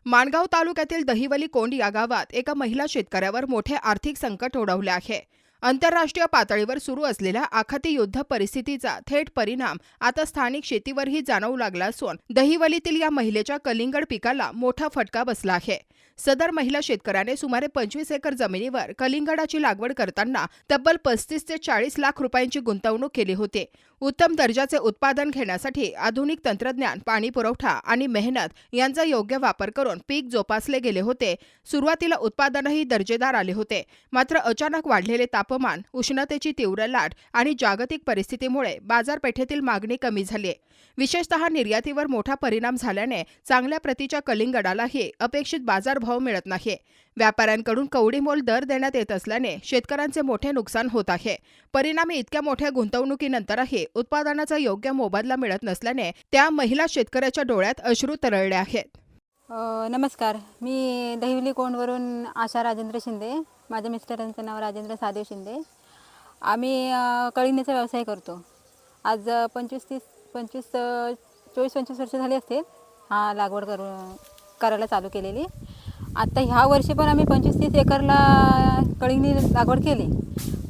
माणगाव तालुक्यातील दहिवली कोंड या गावात एका महिला शेतकऱ्यावर मोठे आर्थिक संकट ओढवले आहे। आंतरराष्ट्रीय पातळीवर सुरू असलेल्या आखाती युद्ध परिस्थितीचा थेट परिणाम आता स्थानिक शेतीवरही जाणवू लागला असून दहिवलीतील या महिलेच्या कलिंगड पिकाला मोठा फटका बसला आहे। सदर महिला शेतकऱ्याने सुमारे 25 एकर जमिनीवर कलिंगडाची लागवड करताना तब्बल 35 ते 40 लाख रुपयांची गुंतवणूक केली होती। उत्तम दर्जाचे उत्पादन घेण्यासाठी आधुनिक तंत्रज्ञान, पाणी पुरवठा आणि मेहनत यांचा योग्य वापर करून पीक जोपासले गेले होते। सुरुवातीला उत्पादनही दर्जेदार आले होते, मात्र अचानक वाढलेले तापमान, उष्णतेची तीव्र लाट आणि जागतिक परिस्थितीमुळे बाजारपेठेतील मागणी कमी झाली। विशेषतः निर्यातीवर मोठा परिणाम झाल्याने चांगल्या प्रतीच्या कलिंगडालाही अपेक्षित बाजारभाव मिळत नाही। व्यापाऱ्यांकडून कवडीमोल दर देण्यात येत असल्याने शेतकऱ्यांचे मोठे नुकसान होत आहे। परिणामी इतक्या मोठ्या गुंतवणुकीनंतरही उत्पादनाचा योग्य मोबदला मिळत नसल्याने त्या महिला शेतकऱ्याच्या डोळ्यात अश्रू तरळले आहेत। नमस्कार, मी दहिवली कोंडवरून आशा राजेंद्र शिंदे, माझ्या मिस्टरांचं नाव राजेंद्र सादेव शिंदे। आम्ही कळीनेचा व्यवसाय करतो। आज 24-25 वर्ष झाली असतील हा लागवड करायला चालू केलेली। आता ह्या वर्षी पण आम्ही 25-30 एकरला कळीने लागवड केली,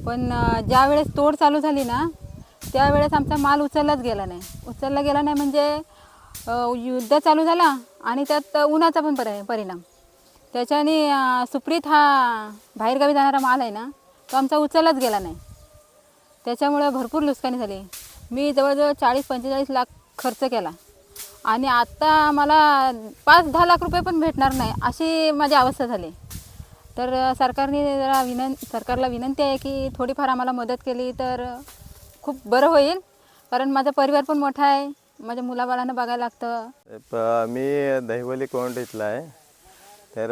पण ज्या वेळेस तोड चालू झाली ना त्यावेळेस आमचा माल उचलला गेला नाही म्हणजे युद्ध चालू झाला आणि त्यात उन्हाचा पण परिणाम, त्याच्याने सुप्रीत हा बाहेरगावी जाणारा माल आहे ना तो आमचा उचललाच गेला नाही। त्याच्यामुळे भरपूर नुकसानी झाली। मी जवळजवळ 40-45 लाख खर्च केला आणि आता आम्हाला 5-10 लाख रुपये पण भेटणार नाही अशी माझी अवस्था झाली। तर सरकारला विनंती आहे की थोडीफार आम्हाला मदत केली तर खूप बरं होईल, कारण माझा परिवार पण मोठा आहे, माझ्या मुलाबाळांना बघायला लागतं। मी दहिवली कोंड इथला आहे। तर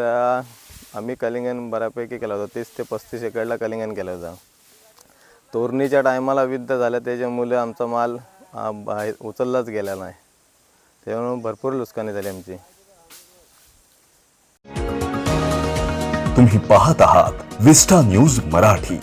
आम्ही कलिंगण बऱ्यापैकी केला होता, 30 ते 35 एकरला कलिंगण केलं होतं। तोरणीच्या टायमाला युद्ध झालं, त्याच्यामुळे आमचा माल उचललाच गेला नाही, त्यामुळे भरपूर नुकसानी झाली आमची। तुम्ही पाहत आहात विस्टा न्यूज मराठी।